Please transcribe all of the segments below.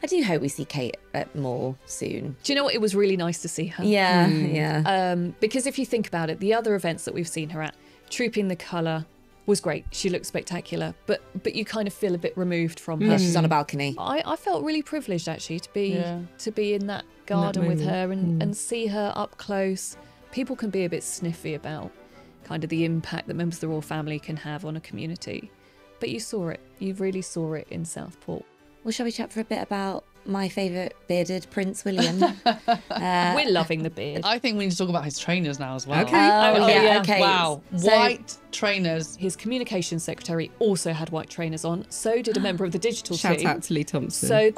I do hope we see Kate more soon. Do you know what? It was really nice to see her. Yeah, yeah. Because if you think about it, the other events that we've seen her at, Trooping the Colour was great. She looked spectacular, but you kind of feel a bit removed from her. Yeah, she's on a balcony. I felt really privileged actually to be in that garden with her and see her up close. People can be a bit sniffy about kind of the impact that members of the royal family can have on a community, but you saw it. You really saw it in Southport. Well, shall we chat for a bit about my favourite bearded Prince William? We're loving the beard. I think we need to talk about his trainers now as well. Okay. Yeah. Okay. Wow. So, White trainers. His communications secretary also had white trainers on. So did a member of the digital team. Shout out to Lee Thompson. So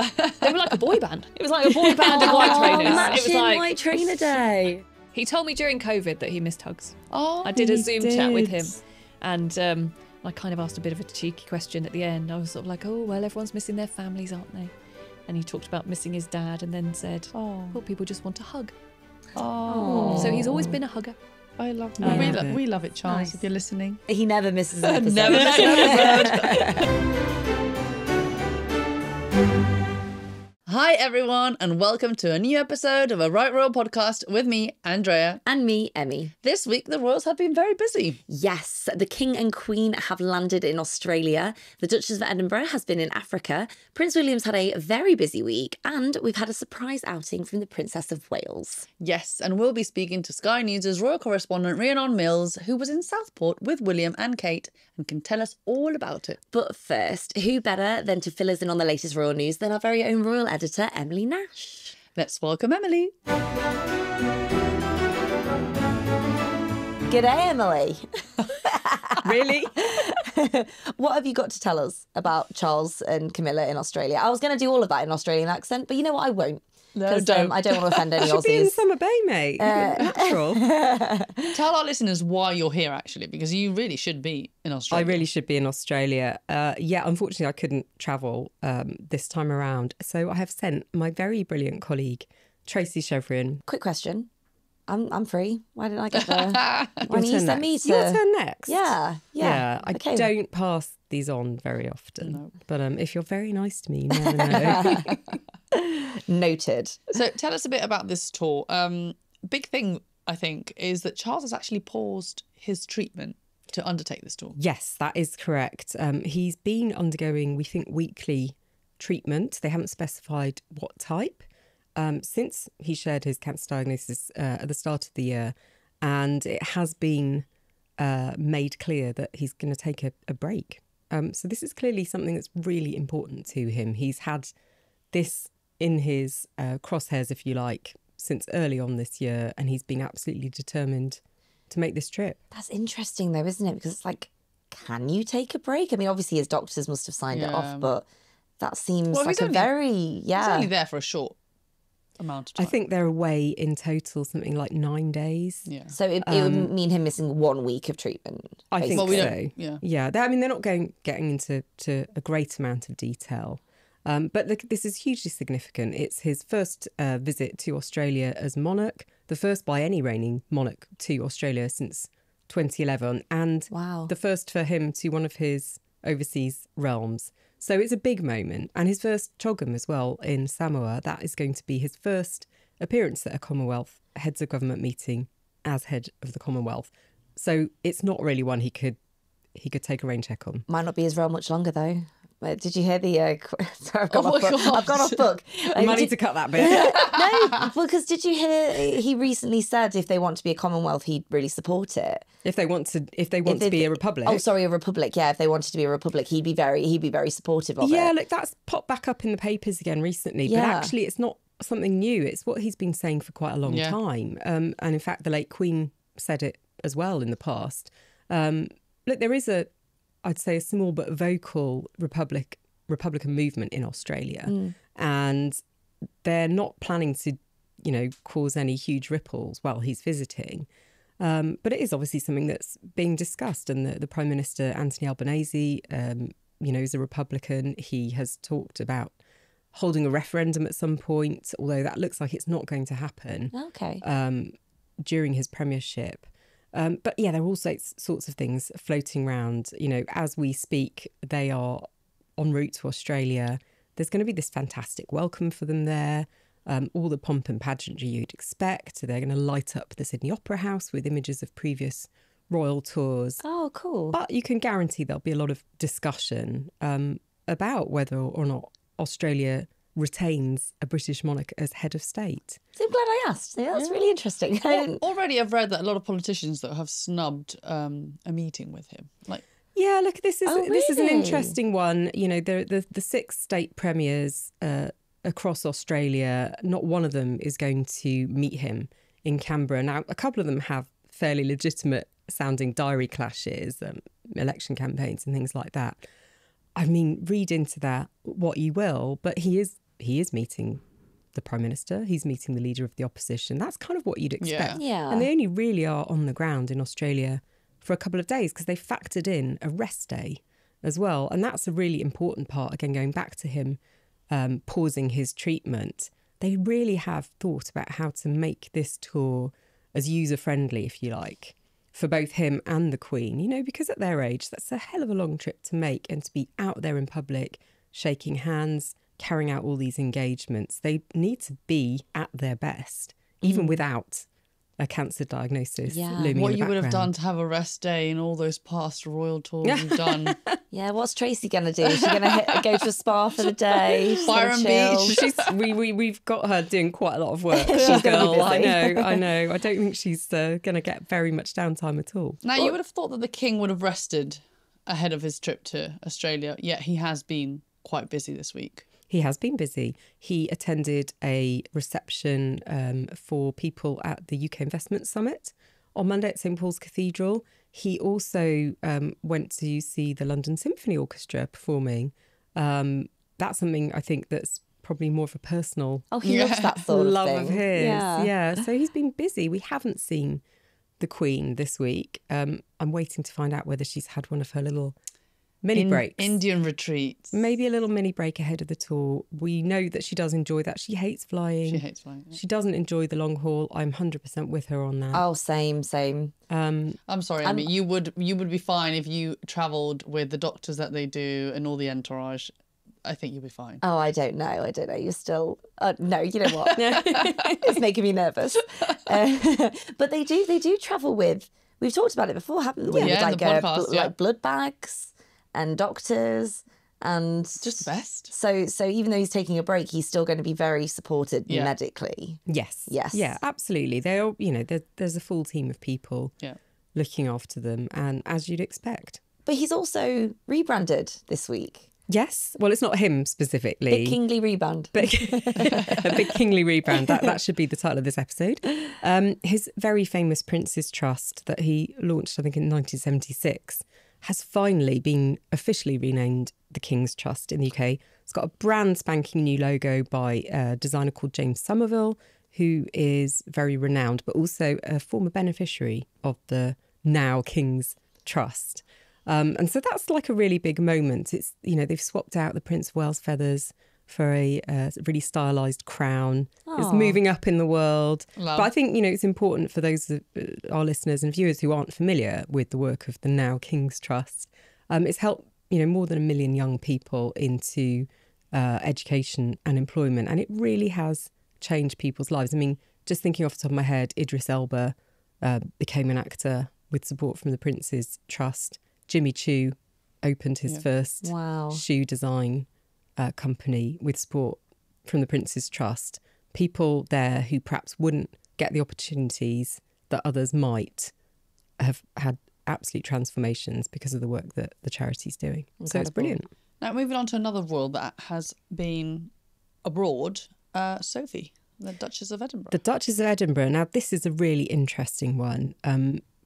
they were like a boy band. It was like a boy band of white trainers. It was like white trainer day. He told me during COVID that he missed hugs. Oh, I did a Zoom chat with him, did. and I kind of asked a bit of a cheeky question at the end. I was sort of like, oh, well, everyone's missing their families, aren't they? And he talked about missing his dad and then said, oh, well, people just want a hug. Oh. So he's always been a hugger. I love I that. love it. We love it, Charles, Nice. if you're listening. He never misses an episode. Never misses an episode. Hi, everyone, and welcome to a new episode of a Right Royal podcast with me, Andrea. And me, Emmy. This week, the royals have been very busy. Yes, the King and Queen have landed in Australia. The Duchess of Edinburgh has been in Africa. Prince William's had a very busy week, and we've had a surprise outing from the Princess of Wales. Yes, and we'll be speaking to Sky News' royal correspondent Rhiannon Mills, who was in Southport with William and Kate and can tell us all about it. But first, who better than to fill us in on the latest royal news than our very own Royal Editor Emily Nash? Let's welcome Emily. G'day, Emily. Really? What have you got to tell us about Charles and Camilla in Australia? I was going to do all of that in Australian accent, but you know what? I won't. No, 'Cause, don't. I don't want to offend any Should be in Aussies. Summer Bay, mate. Natural. Tell our listeners why you're here, actually, because you really should be in I Australia. really should be in Australia. Yeah, unfortunately, I couldn't travel this time around. So I have sent my very brilliant colleague, Tracy Chevrian. Quick question. I'm free. Why didn't I get the... Why Your didn't you turn send me next. to... Your turn next. Yeah. I Okay. don't pass these on very often. No. But if you're very nice to me, you never know. Noted. So tell us a bit about this tour. Big thing, I think, is that Charles has actually paused his treatment to undertake this tour. Yes, that is correct. He's been undergoing, we think, weekly treatment. They haven't specified what type since he shared his cancer diagnosis at the start of the year. And it has been made clear that he's going to take a break. So this is clearly something that's really important to him. He's had this in his crosshairs, if you like, since early on this year, and he's been absolutely determined to make this trip. That's interesting, though, isn't it? Because it's like, can you take a break? I mean, obviously his doctors must have signed it off, but that seems Well, like he's a only- very... He's Yeah. only there for a short amount of time. I think they're away in total something like 9 days. Yeah. So it would mean him missing 1 week of treatment. I think Well, we so. don't- yeah. Yeah. They're not getting into a great amount of detail. But this is hugely significant. It's his first visit to Australia as monarch, the first by any reigning monarch to Australia since 2011, and Wow. the first for him to one of his overseas realms. So it's a big moment. And his first Choggum as well in Samoa. That is going to be his first appearance at a Commonwealth heads of government meeting as head of the Commonwealth. So it's not really one he could take a rain check on. Might not be his role much longer, though. Did you hear the... Sorry, I've gone Oh off my book. God. I've gone off book. I might need to cut that bit. No, because did you hear he recently said if they want to be a Commonwealth, he'd really support it. If they want to be a republic. Oh, sorry, a republic. Yeah, if they wanted to be a republic, he'd be very supportive of it. Yeah, look, that's popped back up in the papers again recently. Yeah. But actually, it's not something new. It's what he's been saying for quite a long Yeah. time. And in fact, the late Queen said it as well in the past. Look, there is I'd say a small but vocal Republican movement in Australia. And they're not planning to, cause any huge ripples while he's visiting. But it is obviously something that's being discussed. And the Prime Minister, Anthony Albanese, is a Republican. He has talked about holding a referendum at some point, although that looks like it's not going to happen Okay. during his premiership. But yeah, there are all sorts of things floating around. As we speak, they are en route to Australia. There's going to be this fantastic welcome for them there. All the pomp and pageantry you'd expect. They're going to light up the Sydney Opera House with images of previous royal tours. Oh, cool. But you can guarantee there'll be a lot of discussion about whether or not Australia retains a British monarch as head of state. So I'm glad I asked. Yeah, that's really interesting. Already I've read that a lot of politicians that have snubbed a meeting with him. Yeah, look, this is this is an really? interesting one. You know, the 6 state premiers across Australia, not one of them is going to meet him in Canberra. Now, a couple of them have fairly legitimate sounding diary clashes, election campaigns and things like that. I mean, read into that what you will, but he is meeting the Prime Minister, he's meeting the Leader of the Opposition. That's kind of what you'd expect. Yeah. And they only really are on the ground in Australia for a couple of days because they factored in a rest day as well. And that's a really important part, again, going back to him pausing his treatment. They really have thought about how to make this tour as user-friendly, if you like, for both him and the Queen, you know, because at their age, that's a hell of a long trip to make, and to be out there in public, shaking hands, carrying out all these engagements. They need to be at their best, even without a cancer diagnosis looming What in the you would have background. done to have a rest day in all those past royal tours you've done. Yeah, what's Tracy going to do? Is she going to go to a spa for the day? She's gonna Byron chill? Beach. We've got her doing quite a lot of work. She's gonna be Girl, I busy. know. I don't think she's going to get very much downtime at all. Now, you would have thought that the king would have rested ahead of his trip to Australia, yet he has been quite busy this week. He has been busy. He attended a reception for people at the UK Investment Summit on Monday at St Paul's Cathedral. He also went to see the London Symphony Orchestra performing. That's something I think that's probably more of a personal Oh, he loves that sort of love thing. of his. Yeah. Yeah, so he's been busy. We haven't seen the Queen this week. I'm waiting to find out whether she's had one of her little mini breaks. Indian retreats. Maybe a little mini break ahead of the tour. We know that she does enjoy that. She hates flying. She hates flying. Yeah. She doesn't enjoy the long haul. I'm 100% with her on that. Oh, same. I'm sorry, Emmy. You would be fine if you travelled with the doctors that they do and all the entourage. I think you'll be fine. Oh, I don't know. You're still... no, you know what? It's making me nervous. But they do travel with... We've talked about it before, haven't we? Yeah, With in the podcast, like blood bags and doctors and... Just the best. So even though he's taking a break, he's still going to be very supported medically. Yes. Yes. Yeah, absolutely. They are, there's a full team of people looking after them, and as you'd expect. But he's also rebranded this week. Yes. Well, it's not him specifically. Big Kingly rebrand. A big kingly rebrand. That should be the title of this episode. His very famous Prince's Trust that he launched, I think, in 1976, has finally been officially renamed the King's Trust in the UK. It's got a brand spanking new logo by a designer called James Somerville, who is very renowned, but also a former beneficiary of the now King's Trust. And so that's like a really big moment. It's, they've swapped out the Prince of Wales feathers for a really stylised crown. It's moving up in the world. Love. But I think, it's important for those of our listeners and viewers who aren't familiar with the work of the now King's Trust. It's helped, more than 1 million young people into education and employment. And it really has changed people's lives. I mean, just thinking off the top of my head, Idris Elba became an actor with support from the Prince's Trust. Jimmy Choo opened his first shoe design company with support from the Prince's Trust. People there who perhaps wouldn't get the opportunities that others might have had absolute transformations because of the work that the charity's doing. Incredible. So it's brilliant. Now, moving on to another royal that has been abroad, Sophie, the Duchess of Edinburgh. The Duchess of Edinburgh. Now, this is a really interesting one.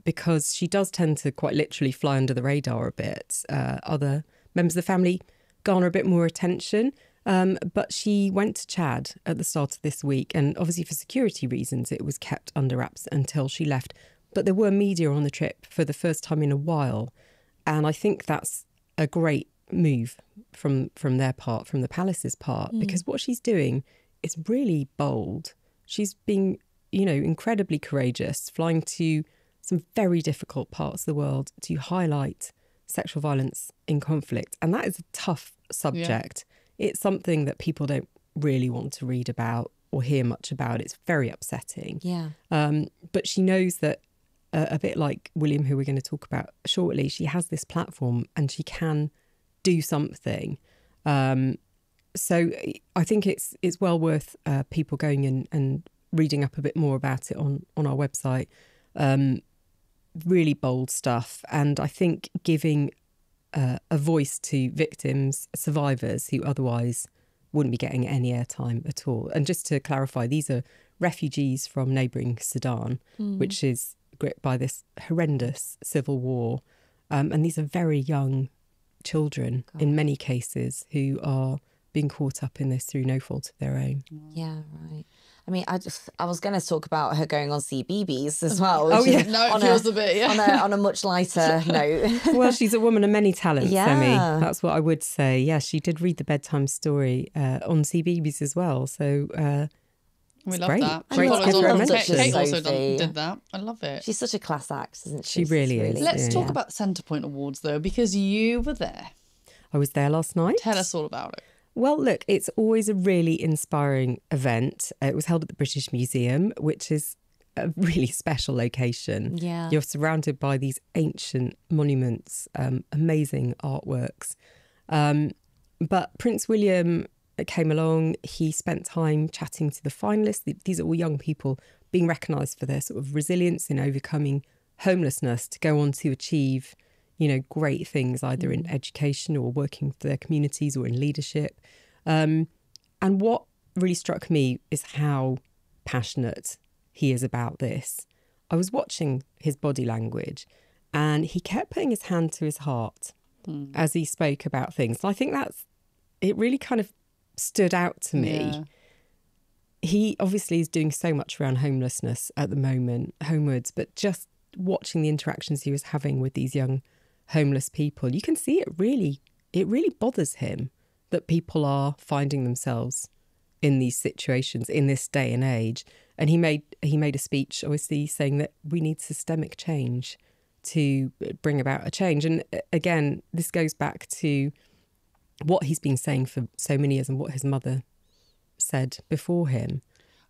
Because she does tend to quite literally fly under the radar a bit. Other members of the family garner a bit more attention. But she went to Chad at the start of this week. And obviously for security reasons, it was kept under wraps until she left. But there were media on the trip for the first time in a while. And I think that's a great move from their part, from the palace's part, because what she's doing is really bold. She's being, incredibly courageous, flying to some very difficult parts of the world to highlight sexual violence in conflict. And that is a tough subject it's something that people don't really want to read about or hear much about. It's very upsetting. Yeah. But she knows that a bit like William, who we're going to talk about shortly, she has this platform and she can do something. So I think it's well worth people going in and reading up a bit more about it on our website. Really bold stuff. And I think giving a voice to victims, survivors who otherwise wouldn't be getting any airtime at all. And just to clarify, these are refugees from neighbouring Sudan, which is gripped by this horrendous civil war. And these are very young children in many cases who are being caught up in this through no fault of their own. Yeah, right. I mean, I was going to talk about her going on CBeebies as well. Oh yeah, no, it feels a bit, yeah. on a much lighter note. Well, she's a woman of many talents, Yeah. Emmy. That's what I would say. Yeah, she did read the bedtime story on CBeebies as well. So we love great. that. Great I to love remember. Kate also Sophie. did that. I love it. She's such a class act, isn't she? She really is. Let's Yeah. talk about Centrepoint Awards though, because you were there. I was there last night. Tell us all about it. Well, look, it's always a really inspiring event. It was held at the British Museum, which is a really special location. Yeah. You're surrounded by these ancient monuments, amazing artworks. But Prince William came along. He spent time chatting to the finalists. These are all young people being recognised for their sort of resilience in overcoming homelessness to go on to achieve, you know, great things either in education or working for their communities or in leadership. And what really struck me is how passionate he is about this. I was watching his body language and he kept putting his hand to his heart as he spoke about things. And I think it really kind of stood out to me. Yeah. He obviously is doing so much around homelessness at the moment, homewards, but just watching the interactions he was having with these young homeless people, you can see it really bothers him that people are finding themselves in these situations in this day and age. And he made a speech, obviously, saying that we need systemic change to bring about a change. And again, this goes back to what he's been saying for so many years and what his mother said before him.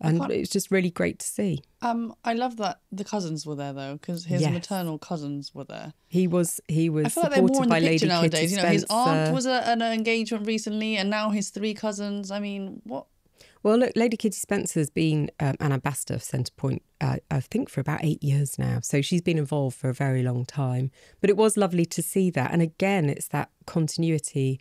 And it's just really great to see. I love that the cousins were there though, because his maternal cousins were there. He was I feel like they're supported more in by the Lady picture nowadays. Kitty You know, his Spencer. aunt was at an engagement recently, and now his 3 cousins. I mean, what? Well, look, Lady Kitty Spencer's been an ambassador of Centrepoint, I think, for about 8 years now. So she's been involved for a very long time. But it was lovely to see that. And again, it's that continuity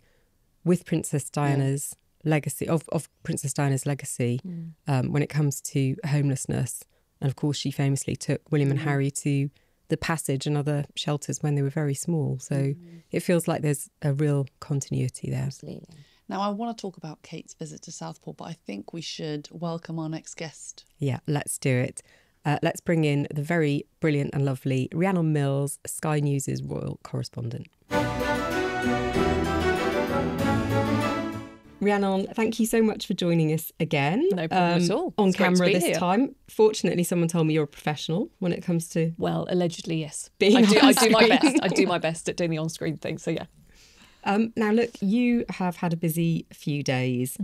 with Princess Diana's legacy, of Princess Diana's legacy when it comes to homelessness. And of course, she famously took William and Harry to the Passage and other shelters when they were very small. So it feels like there's a real continuity there. Absolutely. Now, I want to talk about Kate's visit to Southport, but I think we should welcome our next guest. Yeah, let's do it. Let's bring in the very brilliant and lovely Rhiannon Mills, Sky News' royal correspondent. Rhiannon, thank you so much for joining us again. No problem at all. On It's great to camera be this here. time. Fortunately, someone told me you're a professional when it comes to... Well, allegedly, yes. Being I do my on-screen. best. I do my best at doing the on-screen thing. So yeah. Now, look, you have had a busy few days.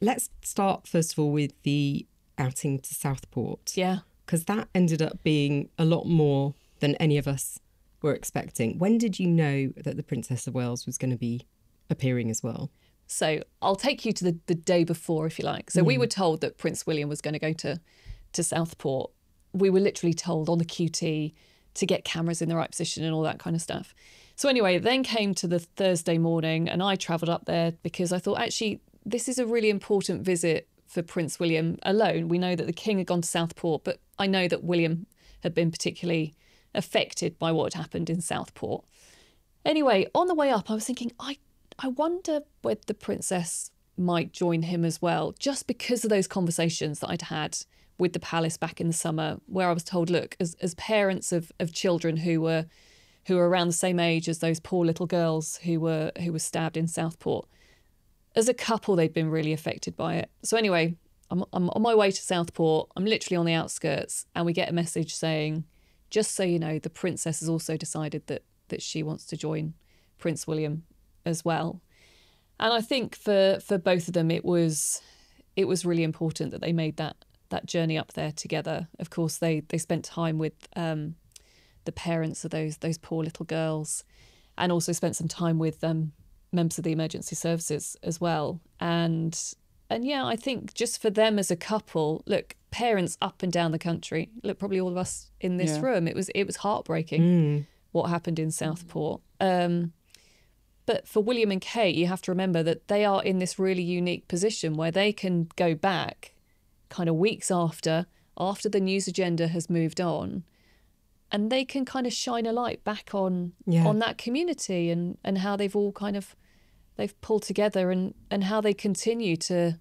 Let's start, first of all, with the outing to Southport. Yeah. Because that ended up being a lot more than any of us were expecting. When did you know that the Princess of Wales was going to be appearing as well? So I'll take you to the day before, if you like. So we were told that Prince William was going to go to Southport. We were literally told on the QT to get cameras in the right position and all that kind of stuff. So anyway, then came to the Thursday morning and I travelled up there because I thought, actually, this is a really important visit for Prince William alone. We know that the King had gone to Southport, but I know that William had been particularly affected by what had happened in Southport. Anyway, on the way up, I was thinking, I wonder whether the princess might join him as well, just because of those conversations that I'd had with the palace back in the summer, where I was told, look, as parents of children who were around the same age as those poor little girls who were stabbed in Southport, as a couple, they'd been really affected by it. So anyway, I'm on my way to Southport. I'm literally on the outskirts, and we get a message saying, just so you know, the princess has also decided that she wants to join Prince William as well. And I think for both of them, it was really important that they made that journey up there together. Of course, they spent time with the parents of those poor little girls, and also spent some time with members of the emergency services as well. And yeah, I think just for them as a couple, look, parents up and down the country, look, probably all of us in this room, it was heartbreaking what happened in Southport. But for William and Kate, you have to remember that they are in this really unique position where they can go back kind of weeks after the news agenda has moved on, and they can kind of shine a light back on that community and how they've all they've pulled together and how they continue to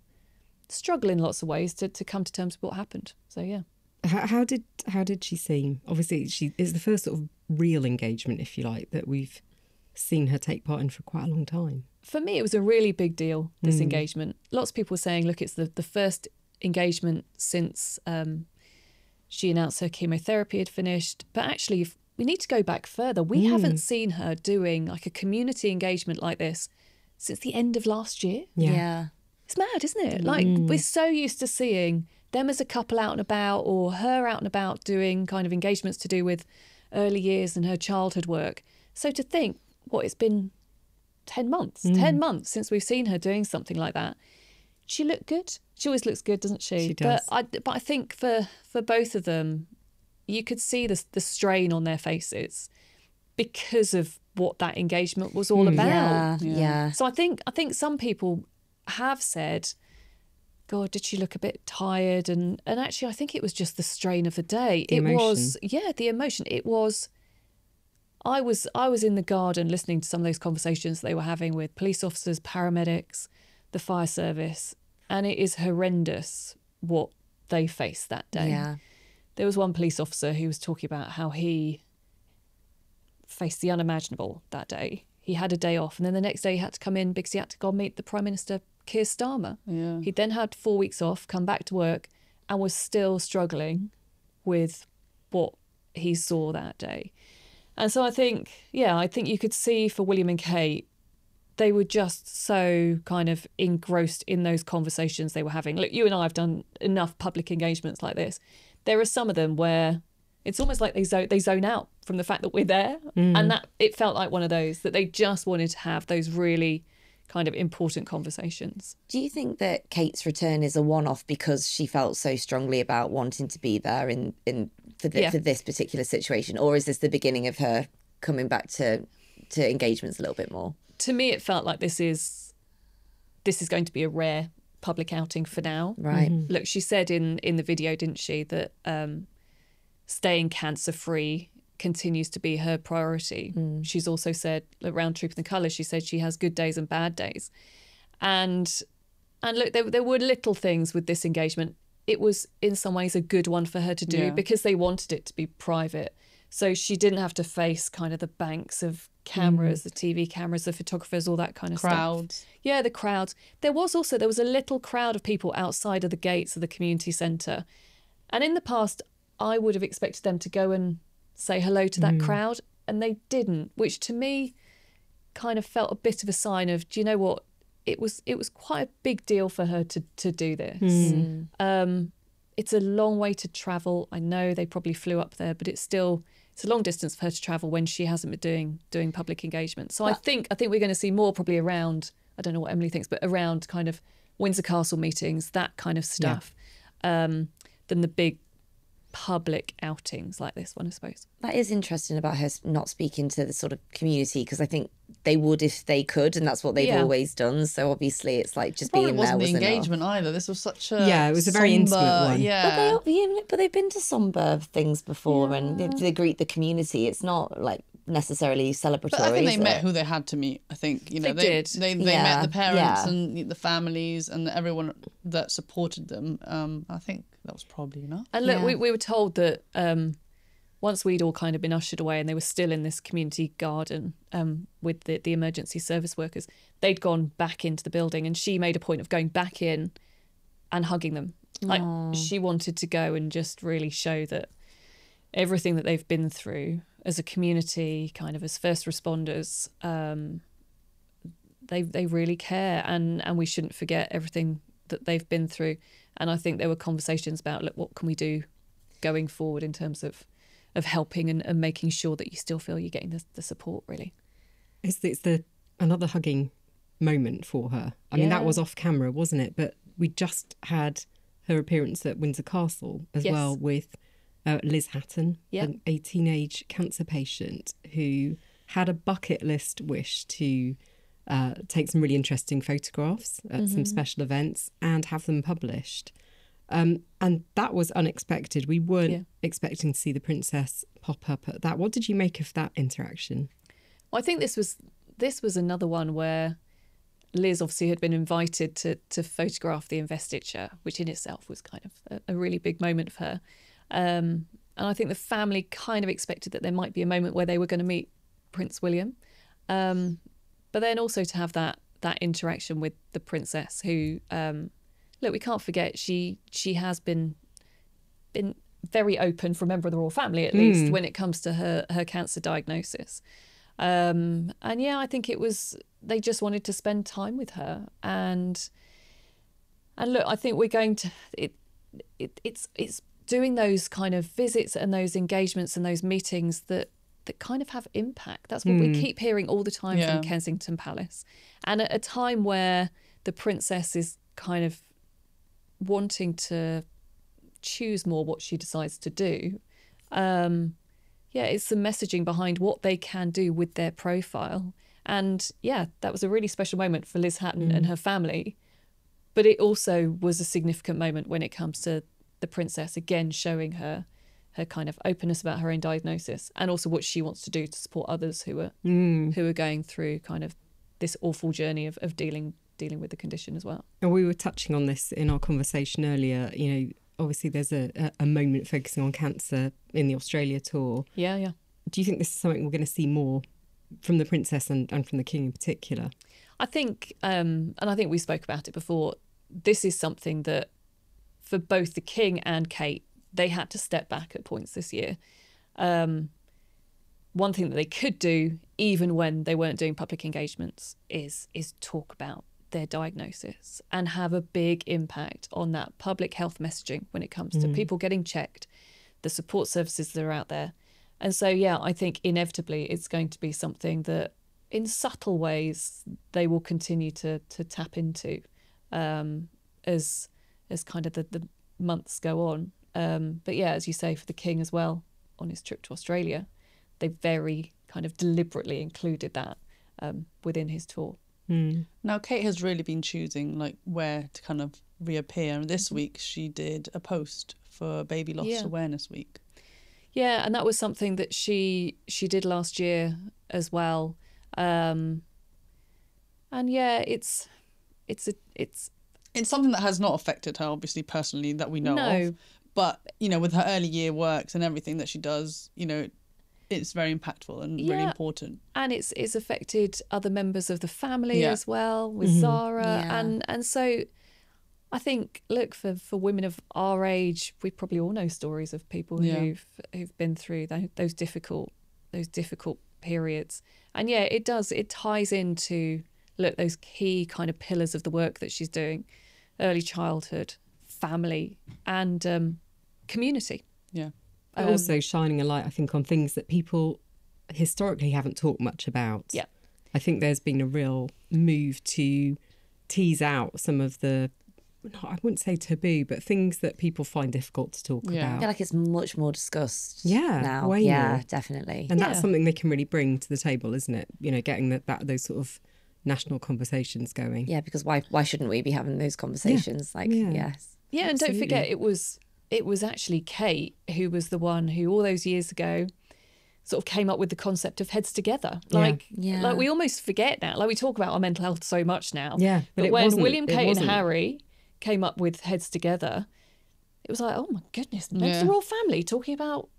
struggle in lots of ways to come to terms with what happened. So yeah. How did she seem? Obviously, she is the first sort of real engagement, if you like, that we've seen her take part in for quite a long time. For me, it was a really big deal, this engagement. Lots of people were saying, look, it's the first engagement since she announced her chemotherapy had finished. But actually, we need to go back further. We haven't seen her doing like a community engagement like this since the end of last year. Yeah. It's mad, isn't it? Like, we're so used to seeing them as a couple out and about, or her out and about doing kind of engagements to do with early years and her childhood work. So to think, it's been 10 months since we've seen her doing something like that. She looked good. She always looks good, doesn't she? She does. But I think for both of them, you could see the strain on their faces because of what that engagement was all about. Yeah. So I think some people have said, God, did she look a bit tired? And actually, I think it was just the strain of the day. The emotion. It was. I was in the garden listening to some of those conversations they were having with police officers, paramedics, the fire service, and it is horrendous what they faced that day. Yeah. There was one police officer who was talking about how he faced the unimaginable that day. He had a day off, and then the next day he had to come in because he had to go meet the Prime Minister, Keir Starmer. Yeah. He then had 4 weeks off, come back to work, and was still struggling with what he saw that day. And so I think you could see for William and Kate, they were just so kind of engrossed in those conversations they were having. Look, you and I have done enough public engagements like this. There are some of them where it's almost like they zone out from the fact that we're there. And that it felt like one of those, that they just wanted to have those really kind of important conversations. Do you think that Kate's return is a one-off because she felt so strongly about wanting to be there for this particular situation, or is this the beginning of her coming back to engagements a little bit more? To me, it felt like this is going to be a rare public outing for now. Right. Look, she said in the video, didn't she, that staying cancer-free continues to be her priority. She's also said around Truth and Colours, she said she has good days and bad days. And look, there were little things with this engagement. It was in some ways a good one for her to do because they wanted it to be private. So she didn't have to face kind of the banks of cameras, the TV cameras, the photographers, all that kind of Crowds. stuff. Yeah, the crowds. There was a little crowd of people outside of the gates of the community centre. And in the past, I would have expected them to go and say hello to that crowd, and they didn't, which to me kind of felt a bit of a sign of, do you know what? It was quite a big deal for her to do this. It's a long way to travel. I know they probably flew up there, but it's a long distance for her to travel when she hasn't been doing public engagement. So I think we're going to see more probably around, I don't know what Emily thinks, but around kind of Windsor Castle meetings, that kind of stuff, than the big public outings like this one, I suppose. That is interesting about her not speaking to the sort of community, because I think they would if they could, and that's what they've always done. So obviously it's like just being there wasn't the engagement enough. Either. This was such a it was a very intimate one. Yeah, but they've been to somber things before, and they greet the community. It's not like necessarily celebratory. But I think they met who they had to meet. I think they met the parents and the families and everyone that supported them. I think that was probably enough. And look, we were told that once we'd all kind of been ushered away and they were still in this community garden with the emergency service workers, they'd gone back into the building, and she made a point of going back in and hugging them. Like, she wanted to go and just really show that everything that they've been through as a community, kind of as first responders, they really care, and we shouldn't forget everything that they've been through. And I think there were conversations about, look, what can we do going forward in terms of helping and making sure that you still feel you're getting the support, really. It's another hugging moment for her. I mean, that was off camera, wasn't it? But we just had her appearance at Windsor Castle as well with Liz Hatton, a teenage cancer patient who had a bucket list wish to take some really interesting photographs at some special events and have them published. And that was unexpected. We weren't expecting to see the princess pop up at that. What did you make of that interaction? Well, I think this was another one where Liz obviously had been invited to photograph the investiture, which in itself was kind of a really big moment for her. And I think the family kind of expected that there might be a moment where they were going to meet Prince William. But then also to have that interaction with the princess who, look, we can't forget she has been very open for a member of the royal family, at least, when it comes to her cancer diagnosis. And I think they just wanted to spend time with her. And look, I think we're going to, it's doing those kind of visits and those engagements and those meetings that kind of have impact. That's what we keep hearing all the time from Kensington Palace. And at a time where the princess is kind of wanting to choose more what she decides to do, it's the messaging behind what they can do with their profile. And that was a really special moment for Liz Hatton and her family. But it also was a significant moment when it comes to the princess, again, showing her kind of openness about her own diagnosis and also what she wants to do to support others who are going through kind of this awful journey of dealing with the condition as well. And we were touching on this in our conversation earlier. You know, obviously there's a moment focusing on cancer in the Australia tour. Yeah. Do you think this is something we're going to see more from the princess and from the king in particular? I think, and I think we spoke about it before, this is something that for both the king and Kate, they had to step back at points this year. One thing that they could do, even when they weren't doing public engagements, is talk about their diagnosis and have a big impact on that public health messaging when it comes to people getting checked, the support services that are out there. And so, I think inevitably it's going to be something that in subtle ways they will continue to tap into as kind of the months go on. But as you say, for the king as well, on his trip to Australia, they very kind of deliberately included that within his tour. Now, Kate has really been choosing like where to kind of reappear. And this week she did a post for Baby Loss Awareness Week. Yeah, and that was something that she did last year as well. And it's something that has not affected her, obviously, personally, that we know of. But, with her early year works and everything that she does, it's very impactful and really important. And it's affected other members of the family as well, with Zara. Yeah. And so I think, look, for women of our age, we probably all know stories of people who've been through those difficult periods. And it ties into, look, those key kind of pillars of the work that she's doing: early childhood, family, and community. Yeah. But also shining a light, I think, on things that people historically haven't talked much about. Yeah. I think there's been a real move to tease out some of the, I wouldn't say taboo, but things that people find difficult to talk about. I feel like it's much more discussed now. Way more. Definitely. And that's something they can really bring to the table, isn't it? Getting those sort of national conversations going. Yeah, because why shouldn't we be having those conversations? Yes. Yeah, and don't forget, it was actually Kate who was the one who all those years ago sort of came up with the concept of Heads Together. Like we almost forget now. Like, we talk about our mental health so much now. Yeah, but when William, Kate and Harry came up with Heads Together, it was like, oh my goodness, the royal family talking about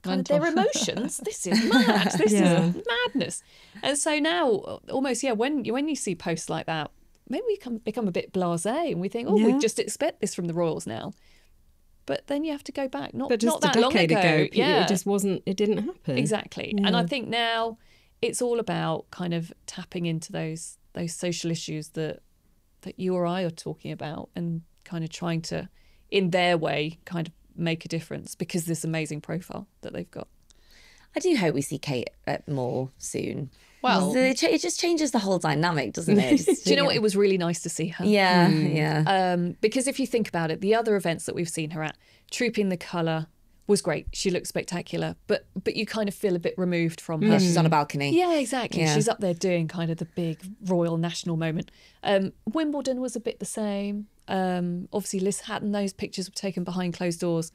kind of their emotions. This is mad. This is madness. And so now, almost, when you see posts like that, maybe we become a bit blasé and we think, we just expect this from the royals now. But then you have to go back, not that long ago. It just wasn't. It didn't happen. Exactly. Yeah. And I think now it's all about kind of tapping into those those social issues that you or I are talking about, and kind of trying to, in their way, kind of make a difference because of this amazing profile that they've got. I do hope we see Kate more soon. Well, it just changes the whole dynamic, doesn't it? Do you know what? It was really nice to see her. Yeah, yeah. Because if you think about it, the other events that we've seen her at, Trooping the Colour was great. She looked spectacular, but you kind of feel a bit removed from her. She's on a balcony. Yeah, exactly. Yeah. She's up there doing kind of the big royal national moment. Wimbledon was a bit the same. Obviously, Liz Hatton, those pictures were taken behind closed doors.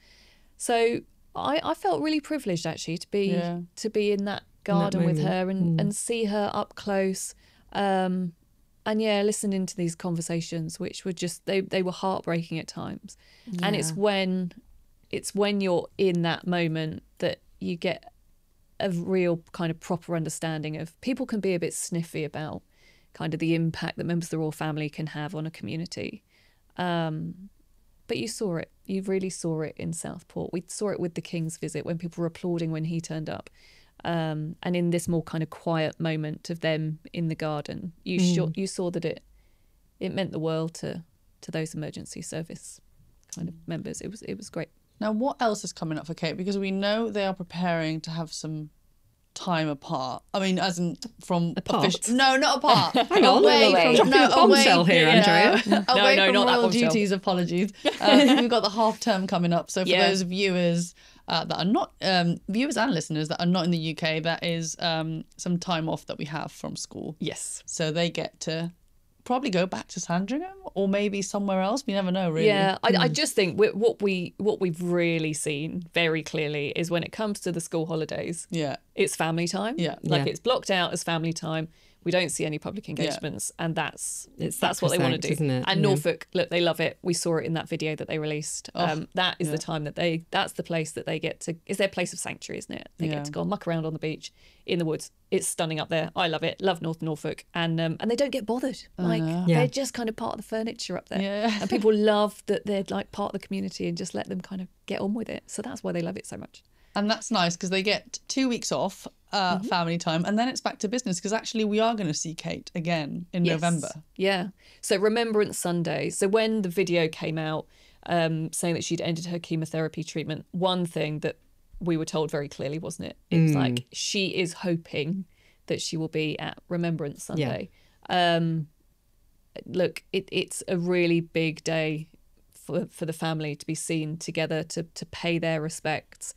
So I felt really privileged actually to be in that garden with her and see her up close. And yeah, listening to these conversations, which were just they were heartbreaking at times. Yeah. And it's when you're in that moment that you get a real kind of proper understanding of people can be a bit sniffy about kind of the impact that members of the royal family can have on a community. But you saw it. You really saw it in Southport. We saw it with the King's visit when people were applauding when he turned up. And in this more kind of quiet moment of them in the garden, you saw that it meant the world to those emergency service kind of members. It was great. Now, what else is coming up for Kate? Because we know they are preparing to have some time apart. I mean, as in from apart. No, not apart. Hang on, away from bombshell here, Andrea. Away no, from not royal that bombshell. duties. Apologies. We've got the half term coming up. So for those viewers that are not viewers and listeners that are not in the UK, that is some time off that we have from school. Yes. So they get to probably go back to Sandringham or maybe somewhere else. We never know, really. Yeah, I just think what we've really seen very clearly is when it comes to the school holidays, it's family time. Yeah. It's blocked out as family time. We don't see any public engagements, and that's what they want to do. Isn't it? And Norfolk, look, they love it. We saw it in that video that they released. That is the time that that's the place that they get to. It's their place of sanctuary, isn't it? They get to go and muck around on the beach, in the woods. It's stunning up there. I love it. Love North Norfolk, and they don't get bothered. They're just kind of part of the furniture up there. Yeah. And people love that they're like part of the community and just let them kind of get on with it. So that's why they love it so much. And that's nice because they get 2 weeks off, family time, and then it's back to business because actually we are going to see Kate again in November. Yeah. So Remembrance Sunday. So when the video came out saying that she'd ended her chemotherapy treatment, one thing that we were told very clearly, wasn't it? It was like she is hoping that she will be at Remembrance Sunday. Yeah. Look, it's a really big day for the family to be seen together to pay their respects.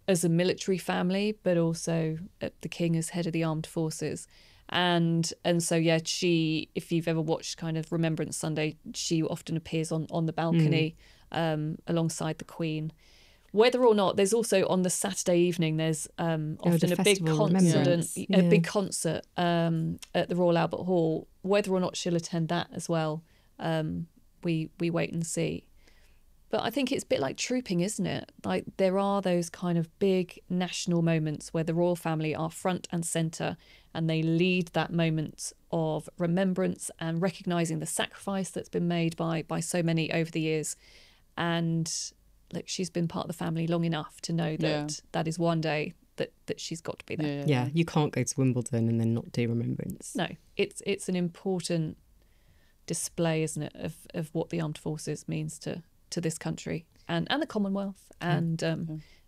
As a military family, but also the King as head of the armed forces. And so, she, if you've ever watched kind of Remembrance Sunday, she often appears on the balcony alongside the Queen. Whether or not, there's also on the Saturday evening, there's often a big concert at the Royal Albert Hall. Whether or not she'll attend that as well, we wait and see. But I think it's a bit like trooping, isn't it? Like there are those kind of big national moments where the royal family are front and centre and they lead that moment of remembrance and recognising the sacrifice that's been made by so many over the years. And look, she's been part of the family long enough to know that that is one day that she's got to be there. Yeah, you can't go to Wimbledon and then not do remembrance. No, it's an important display, isn't it, of what the armed forces means to this country and the Commonwealth and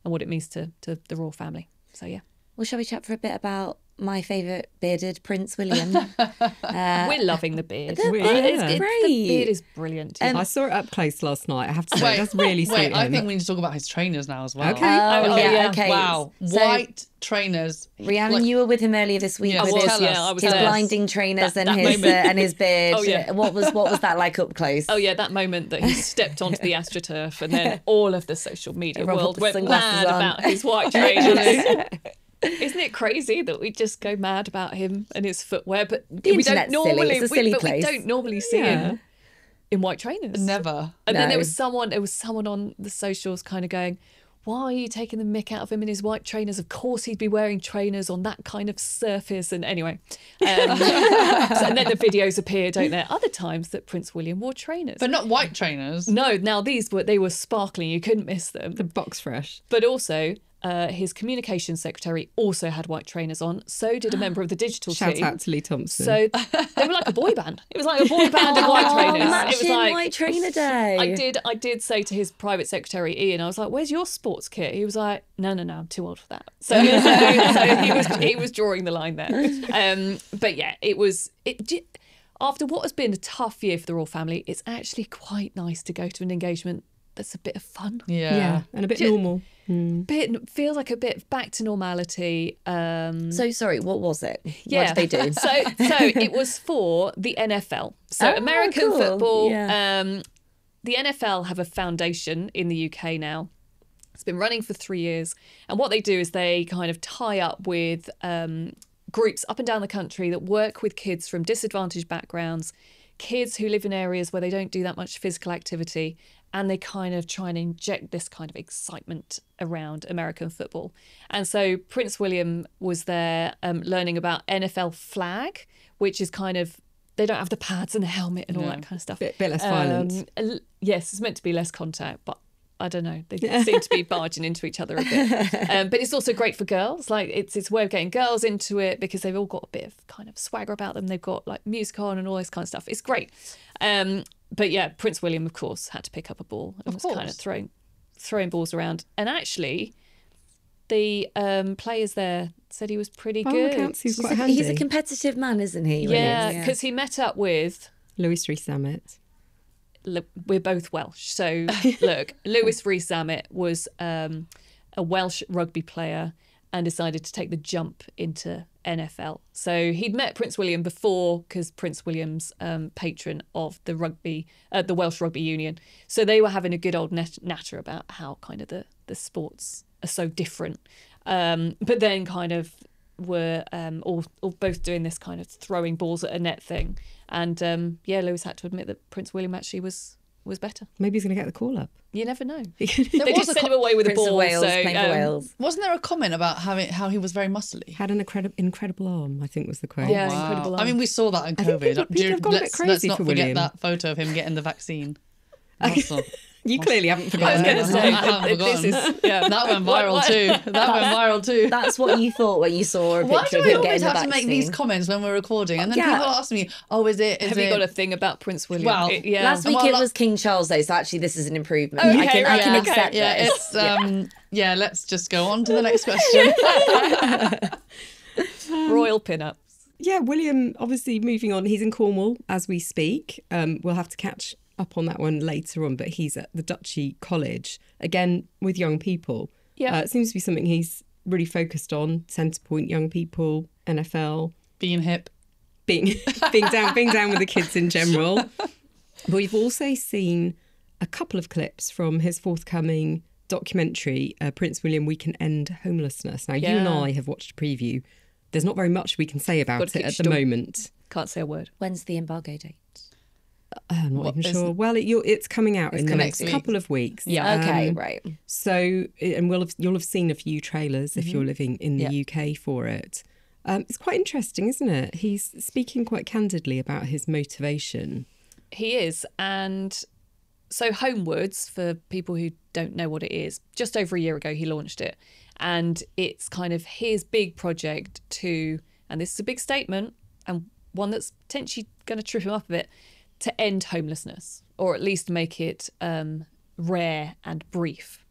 what it means to the royal family. So yeah. Well, shall we chat for a bit about my favourite bearded Prince William? We're loving the beard. It's great. The beard is brilliant. I saw it up close last night. I have to say, it does really suit him. I think we need to talk about his trainers now as well. Okay. Okay. Wow. So, white trainers. Rhiannon, you were with him earlier this week with his blinding trainers and his beard. Oh, yeah. What was that like up close? Oh yeah, that moment that he stepped onto the AstroTurf and then all of the social media world went mad about his white trainers. Isn't it crazy that we just go mad about him and his footwear? But we don't normally see him in white trainers. Never. And then there was someone on the socials kind of going, why are you taking the mick out of him in his white trainers? Of course he'd be wearing trainers on that kind of surface. And anyway, and then the videos appear, don't there? Other times that Prince William wore trainers. But not white trainers. No, now they were sparkling. You couldn't miss them. The box fresh. But also his communications secretary also had white trainers on. So did a member of the digital team. Shout out to Lee Thompson. So they were like a boy band. It was like a boy band of white trainers. It was like white trainer day. I did say to his private secretary Ian, I was like, "Where's your sports kit?" He was like, "No, I'm too old for that." So he was drawing the line there. But yeah, after what has been a tough year for the royal family, it's actually quite nice to go to an engagement that's a bit of fun. Yeah, and a bit normal. Feels like a bit back to normality. So sorry, what was it? Yeah. What did they do? So it was for the NFL. So American football. Yeah. The NFL have a foundation in the UK now. It's been running for 3 years. And what they do is they kind of tie up with groups up and down the country that work with kids from disadvantaged backgrounds, kids who live in areas where they don't do that much physical activity, and they kind of try and inject this kind of excitement around American football. And so Prince William was there learning about NFL flag, which is kind of, they don't have the pads and the helmet and all that kind of stuff. Bit less violent. Yes, it's meant to be less contact, but I don't know. They seem to be barging into each other a bit. But it's also great for girls. Like it's a way of getting girls into it because they've all got a bit of kind of swagger about them. They've got like music on and all this kind of stuff. It's great. But yeah, Prince William, of course, had to pick up a ball and was kind of throwing balls around. And actually, the players there said he was pretty good. He's quite handy. He's a competitive man, isn't he? Yeah, because he met up with Lewis Rees-Zammit. We're both Welsh. So look, Lewis Rees-Zammit was a Welsh rugby player and decided to take the jump into NFL. So he'd met Prince William before because Prince William's patron of the Welsh Rugby Union. So they were having a good old natter about how kind of the sports are so different. But then kind of were all both doing this kind of throwing balls at a net thing. And Lewis had to admit that Prince William actually was better. Maybe he's going to get the call up. You never know. They just sent him away with a ball. Wales, playing for Wales. Wasn't there a comment about how he was very muscly? Had an incredible arm, I think was the quote. Yeah, incredible arm. I mean, we saw that in COVID. People have gone a bit crazy let's not for forget William. that photo of him getting the vaccine. You clearly haven't I forgotten. was going to say, I haven't forgotten. That went viral too. That's what you thought when you saw a Why picture do of we him always getting the have to vaccine? make these comments when we're recording? And then people ask me, is it... Have you got a thing about Prince William? Well, Last week it was King Charles Day, so actually this is an improvement. Okay, I can accept this. It's let's just go on to the next question. Royal pin-ups. Yeah, William, obviously moving on. He's in Cornwall as we speak. We'll have to catch up on that one later on, but he's at the Duchy College, again, with young people. Yeah. It seems to be something he's really focused on. Centrepoint, young people, NFL. Being hip. Being down with the kids in general. But we've also seen a couple of clips from his forthcoming documentary, Prince William, We Can End Homelessness. Now, you and I have watched a preview. There's not very much we can say about it at the moment. Can't say a word. When's the embargo date? I'm not even sure. Well, it's coming out in the next couple of weeks. Yeah. Okay, right. So, and you'll have seen a few trailers if you're living in the UK for it. It's quite interesting, isn't it? He's speaking quite candidly about his motivation. He is. And so Homewards, for people who don't know what it is, just over a year ago he launched it. And it's kind of his big project to, and this is a big statement and one that's potentially going to trip him up a bit, to end homelessness, or at least make it rare and brief.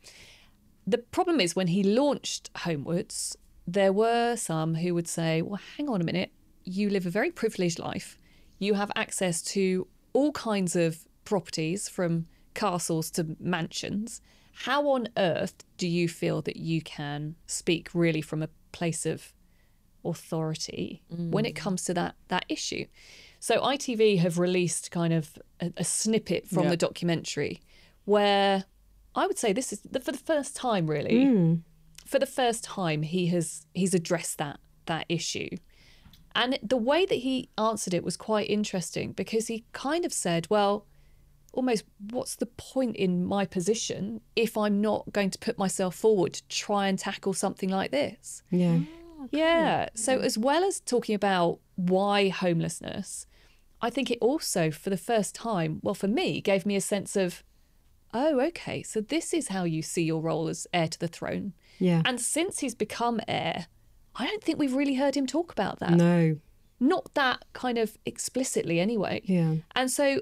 The problem is when he launched Homewards, there were some who would say, well, hang on a minute, you live a very privileged life. You have access to all kinds of properties, from castles to mansions. How on earth do you feel that you can speak really from a place of authority when it comes to that issue? So ITV have released kind of a snippet from the documentary where I would say this is for the first time, really. For the first time, he's addressed that issue. And the way that he answered it was quite interesting, because he kind of said, well, almost, what's the point in my position if I'm not going to put myself forward to try and tackle something like this? Yeah. Yeah. So as well as talking about why homelessness, I think it also, for the first time, well, for me, gave me a sense of, oh, okay, so this is how you see your role as heir to the throne. Yeah. And since he's become heir, I don't think we've really heard him talk about that. No. Not that kind of explicitly anyway. Yeah. And so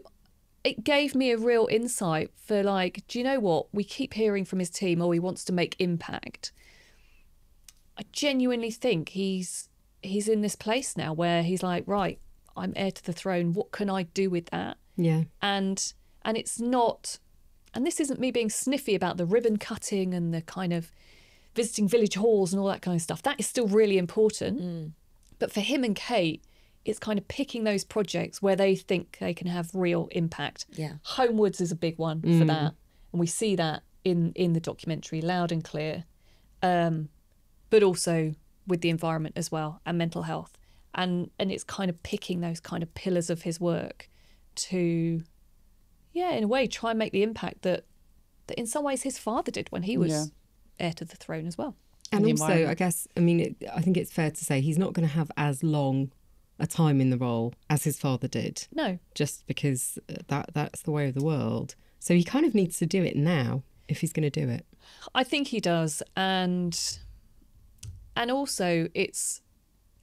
it gave me a real insight for like, do you know what? We keep hearing from his team, oh, he wants to make impact. I genuinely think he's in this place now where he's like, right, I'm heir to the throne. What can I do with that? Yeah. And it's not, and this isn't me being sniffy about the ribbon cutting and the kind of visiting village halls and all that kind of stuff. That is still really important. But for him and Kate, it's kind of picking those projects where they think they can have real impact. Yeah. Homewards is a big one for that. And we see that in the documentary loud and clear. But also with the environment as well and mental health. And it's kind of picking those kind of pillars of his work to, yeah, in a way, try and make the impact that in some ways his father did when he was heir to the throne as well. And also, I guess, I mean, I think it's fair to say he's not going to have as long a time in the role as his father did. No. Just because that's the way of the world. So he kind of needs to do it now if he's going to do it. I think he does. And also it's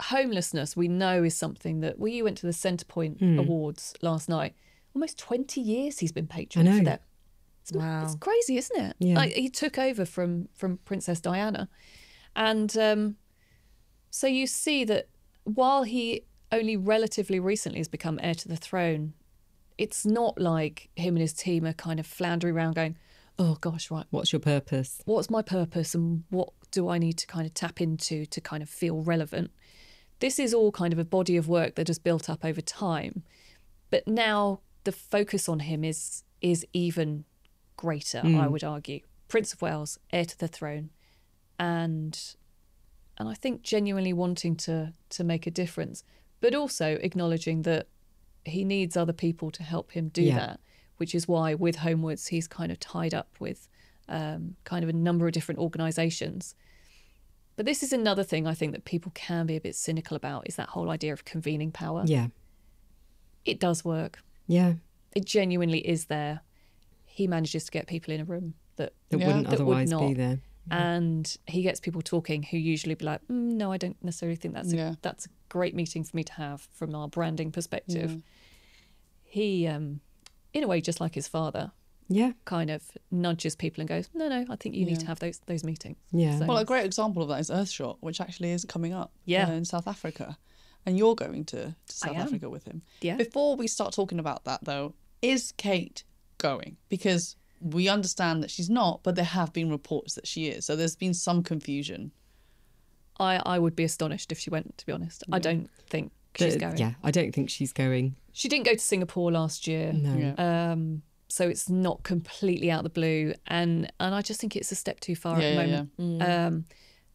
homelessness we know is something that you went to the Centrepoint Awards last night. Almost 20 years he's been patron for them. Wow. It's crazy, isn't it? Yeah. Like, he took over from Princess Diana. And so you see that while he only relatively recently has become heir to the throne, it's not like him and his team are kind of floundering around going, oh gosh, right, What's your purpose? what's my purpose and what do I need to kind of tap into to kind of feel relevant? This is all kind of a body of work that has built up over time. But now the focus on him is even greater, I would argue. Prince of Wales, heir to the throne. And I think genuinely wanting to make a difference, but also acknowledging that he needs other people to help him do that, which is why with Homewards he's kind of tied up with kind of a number of different organisations. But this is another thing I think that people can be a bit cynical about, is that whole idea of convening power. Yeah. It does work. Yeah. It genuinely is there. He manages to get people in a room that wouldn't that otherwise would not. be there. And he gets people talking who usually be like, no, I don't necessarily think that's a great meeting for me to have from our branding perspective. He, in a way, just like his father, kind of nudges people and goes, no, I think you need to have those meetings. Yeah. So, Well, a great example of that is Earthshot, which actually is coming up in South Africa. And you're going to South Africa with him. Yeah. Before we start talking about that, though, is Kate going? Because we understand that she's not, but there have been reports that she is. So there's been some confusion. I would be astonished if she went, to be honest. I don't think she's going. Yeah, I don't think she's going. She didn't go to Singapore last year. No. Yeah. So it's not completely out of the blue. And I just think it's a step too far at the moment.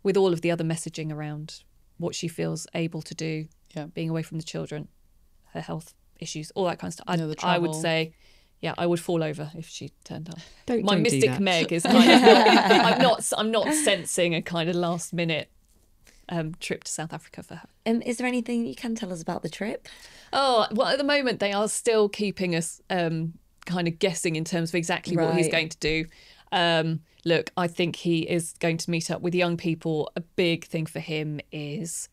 With all of the other messaging around what she feels able to do, being away from the children, her health issues, all that kind of stuff. I would say, I would fall over if she turned up. My mystic Meg is kind of I'm not sensing a kind of last minute trip to South Africa for her. Is there anything you can tell us about the trip? Oh, well, at the moment they are still keeping us kind of guessing in terms of exactly what he's going to do. Look, I think he is going to meet up with young people. A big thing for him is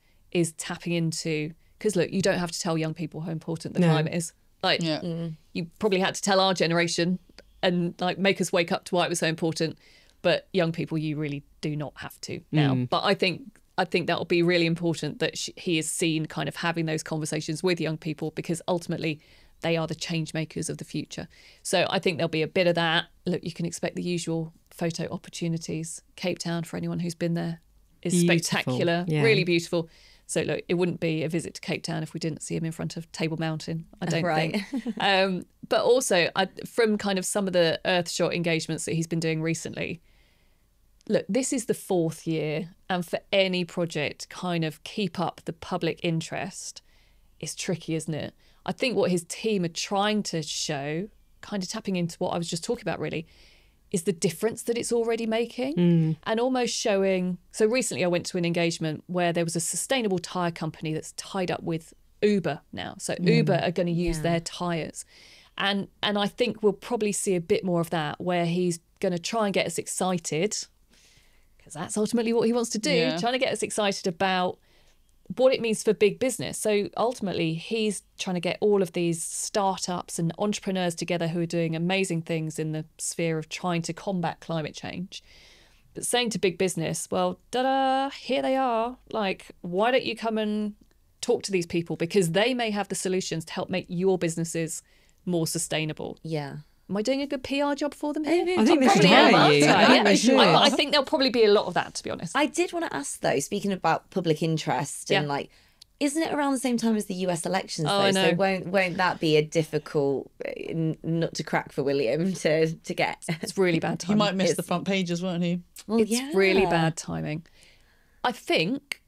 tapping into, because look, you don't have to tell young people how important the climate is. Like, you probably had to tell our generation and like make us wake up to why it was so important. But young people, you really do not have to now. But I think that will be really important that he is seen kind of having those conversations with young people, because ultimately they are the change makers of the future. So I think there'll be a bit of that. Look, you can expect the usual photo opportunities. Cape Town, for anyone who's been there, is spectacular, really beautiful. So look, it wouldn't be a visit to Cape Town if we didn't see him in front of Table Mountain, I don't think. But also, from kind of some of the Earthshot engagements that he's been doing recently, look, this is the 4th year, and for any project kind of keep up the public interest is tricky, isn't it? I think what his team are trying to show, kind of tapping into what I was just talking about really, is the difference that it's already making, and almost showing. So recently I went to an engagement where there was a sustainable tyre company that's tied up with Uber now. So Uber are going to use their tyres. And I think we'll probably see a bit more of that, where he's going to try and get us excited, because that's ultimately what he wants to do, trying to get us excited about what it means for big business. So ultimately, he's trying to get all of these startups and entrepreneurs together who are doing amazing things in the sphere of trying to combat climate change. But saying to big business, well, da-da, here they are. Like, why don't you come and talk to these people? Because they may have the solutions to help make your businesses more sustainable. Yeah. Am I doing a good PR job for them here? I think they should hire you. I think there'll probably be a lot of that, to be honest. I did want to ask, though, speaking about public interest and like, isn't it around the same time as the US elections, though? I know. So won't that be a difficult nut to crack for William to get? It's really bad timing. He might miss the front pages, won't he? Well, it's really bad timing. I think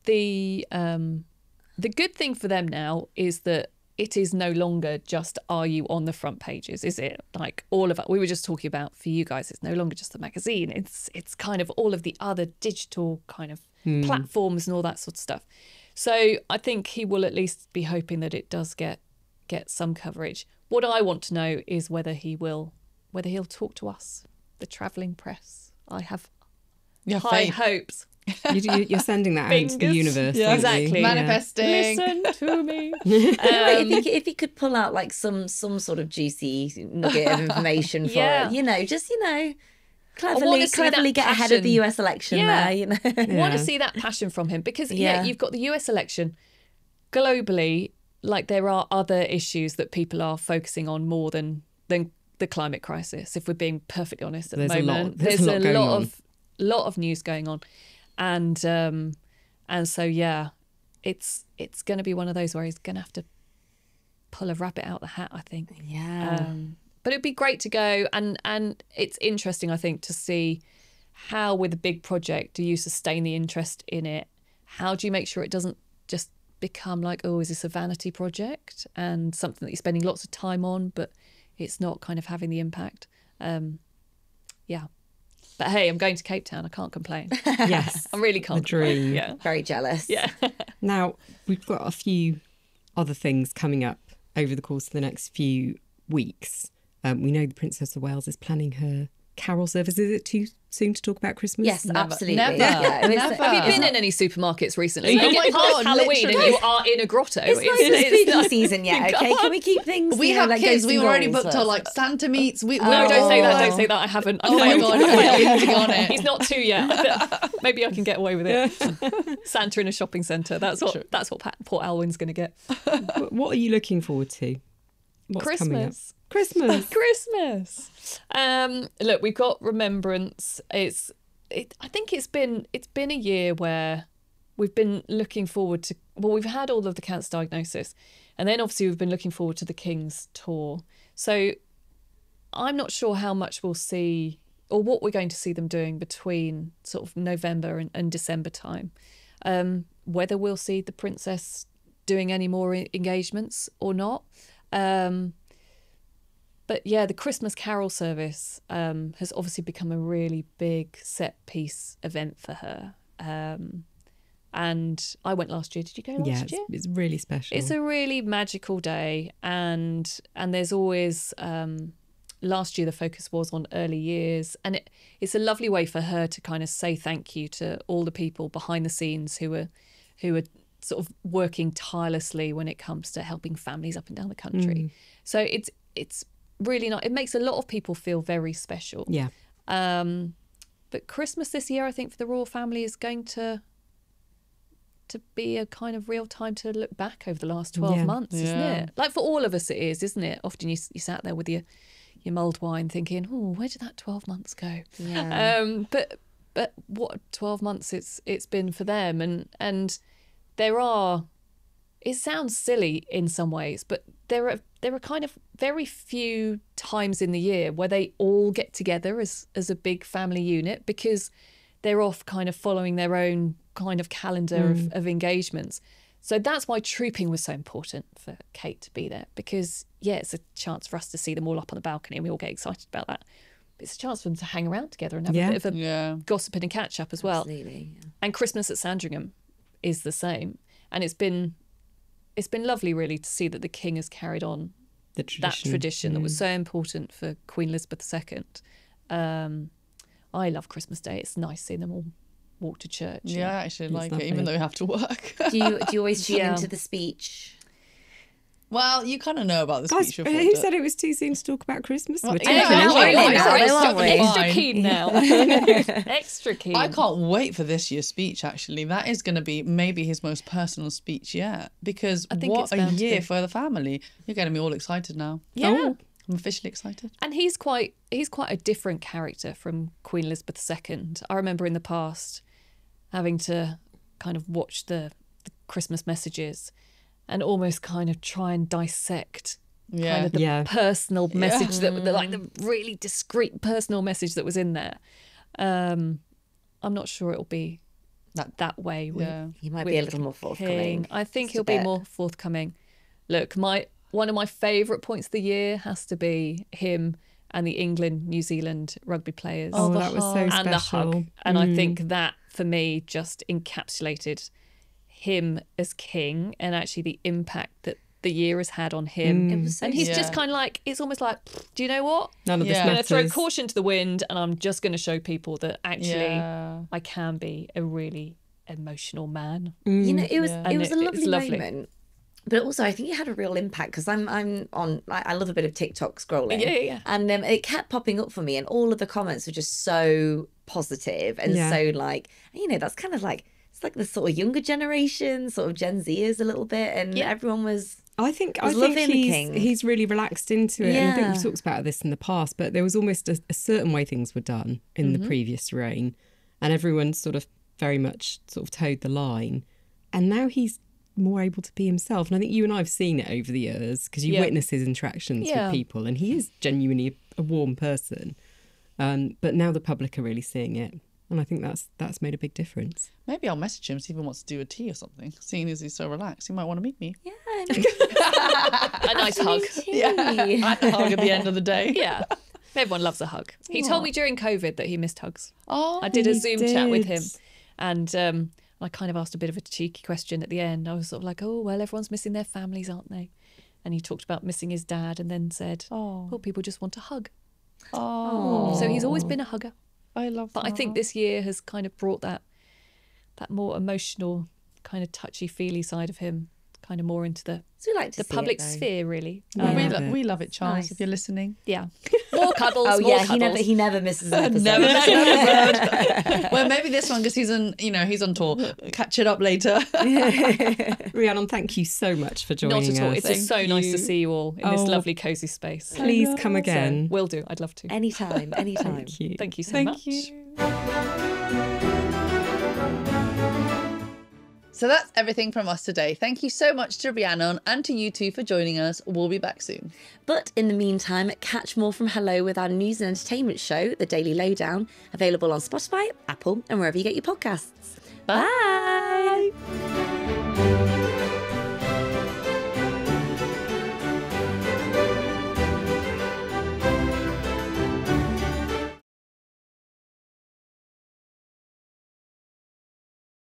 the good thing for them now is that it is no longer just, are you on the front pages? Is it like all of it? We were just talking about, for you guys, it's no longer just the magazine. It's kind of all of the other digital kind of platforms and all that sort of stuff. So I think he will at least be hoping that it does get some coverage. What I want to know is whether he'll talk to us, the travelling press. I have high hopes. You're sending that out into the universe. Yeah, exactly. Manifesting. Listen to me. If he could pull out like some sort of juicy nugget of information for it, cleverly get ahead of the US election there. I want to see that passion from him, because you've got the US election globally. Like, there are other issues that people are focusing on more than the climate crisis, if we're being perfectly honest at the moment. There's a lot of news going on. And so it's going to be one of those where he's going to have to pull a rabbit out the hat, I think. Yeah. But it'd be great to go, and it's interesting, I think, to see how, with a big project, do you sustain the interest in it? How do you make sure it doesn't just become like, oh, is this a vanity project and something that you're spending lots of time on, but it's not kind of having the impact? But hey, I'm going to Cape Town. I can't complain. Yes. I really can't complain. Yeah. Very jealous. Yeah. Now, we've got a few other things coming up over the course of the next few weeks. We know the Princess of Wales is planning her carol service. Is it too soon to talk about Christmas? Yes, absolutely. Never. Never. Have you been in any supermarkets recently? Oh my God, Halloween, and you are in a grotto. It's not even spooky season yet, okay? Can we keep things? We have like kids. We've already goals booked our like Santa meets. No, don't say that. Don't say that. I haven't. Oh my God, you're on it. He's not 2 yet. Maybe I can get away with it. Santa in a shopping centre. That's what Port Alwyn's going to get. What are you looking forward to? What's coming up? Christmas. Look, we've got Remembrance. I think it's been a year where we've been looking forward to. Well, we've had all of the cancer diagnosis, and then obviously we've been looking forward to the King's tour. So I'm not sure how much we'll see, or what we're going to see them doing between sort of November and December time. Whether we'll see the Princess doing any more engagements or not. But yeah, the Christmas Carol service has obviously become a really big set piece event for her. And I went last year. Did you go last year? Yeah, it's really special. It's a really magical day, and there's always last year the focus was on early years, and it's a lovely way for her to kind of say thank you to all the people behind the scenes who are sort of working tirelessly when it comes to helping families up and down the country. So it's really not. It makes a lot of people feel very special. Yeah. But Christmas this year, I think, for the royal family is going to be a kind of real time to look back over the last 12 months, isn't it? Like for all of us, it is, isn't it? Often you sat there with your mulled wine thinking, oh, where did that 12 months go? Yeah. But what 12 months it's been for them, and there are. It sounds silly in some ways, but there are kind of very few times in the year where they all get together as a big family unit, because they're off kind of following their own kind of calendar of engagements. So that's why trooping was so important for Kate to be there, because it's a chance for us to see them all up on the balcony and we all get excited about that. But it's a chance for them to hang around together and have a bit of a gossiping and catch up as well. Absolutely. Yeah. And Christmas at Sandringham is the same. And it's been lovely, really, to see that the King has carried on the tradition. That tradition that was so important for Queen Elizabeth II. I love Christmas Day. It's nice seeing them all walk to church. Yeah, I actually like it, even though we have to work. Do you always tune into the speech? Well, you kind of know about the speech. Who said it was too soon to talk about Christmas? Well, extra keen now. Extra keen. I can't wait for this year's speech, actually. That is going to be maybe his most personal speech yet. Because what a year for the family. You're getting me all excited now. Yeah. Oh, I'm officially excited. And he's quite a different character from Queen Elizabeth II. I remember in the past having to kind of watch the Christmas messages and almost kind of try and dissect kind of the personal message that like the really discreet personal message that was in there. I'm not sure it'll be that way. He might be a little more forthcoming. I think he'll be more forthcoming. Look, one of my favourite points of the year has to be him and the England-New Zealand rugby players. Oh, that was so special. And the hug. And I think that, for me, just encapsulated him as king and actually the impact that the year has had on him. And he's just kind of like, it's almost like, do you know what? None of this I'm going to throw matters. caution to the wind and I'm just going to show people that actually I can be a really emotional man. You know, it was a lovely lovely moment. But also, I think it had a real impact because I'm on. I love a bit of TikTok scrolling. Yeah. And it kept popping up for me, and all of the comments were just so positive and so like, you know, that's kind of like, it's like the sort of younger generation, sort of Gen Zers a little bit, and everyone was. I think loving the king. He's really relaxed into it. And I think we've talked about this in the past, but there was almost a certain way things were done in the previous reign, and everyone sort of very much sort of towed the line, and now he's more able to be himself. And I think you and I have seen it over the years because you witness his interactions with people, and he is genuinely a warm person. But now the public are really seeing it, and I think that's made a big difference. Maybe I'll message him, see if he wants to do a tea or something. Seeing as he's so relaxed, he might want to meet me. Yeah, a nice hug. A hug at the end of the day. Yeah. Everyone loves a hug. He told me during COVID that he missed hugs. Oh, I did a Zoom chat with him, and I kind of asked a bit of a cheeky question at the end. I was sort of like, oh, well, everyone's missing their families, aren't they? And he talked about missing his dad and then said, well, people just want a hug. Oh. So he's always been a hugger. I love that. But I think this year has kind of brought that more emotional, kind of touchy-feely side of him kind of more into the public sphere, really. We love it, Charles, if you're listening. Yeah. More cuddles, more cuddles. He never misses an episode. Never misses an episode. Well, maybe this one, because he's on tour. Catch it up later. Rhiannon, thank you so much for joining us. Not at all. It's just so nice to see you all in this lovely, cosy space. Please come again. So, will do. I'd love to. Anytime. Thank you. Thank you so much. So that's everything from us today. Thank you so much to Rhiannon and to you two for joining us. We'll be back soon. But in the meantime, catch more from Hello with our news and entertainment show, The Daily Lowdown, available on Spotify, Apple, and wherever you get your podcasts. Bye.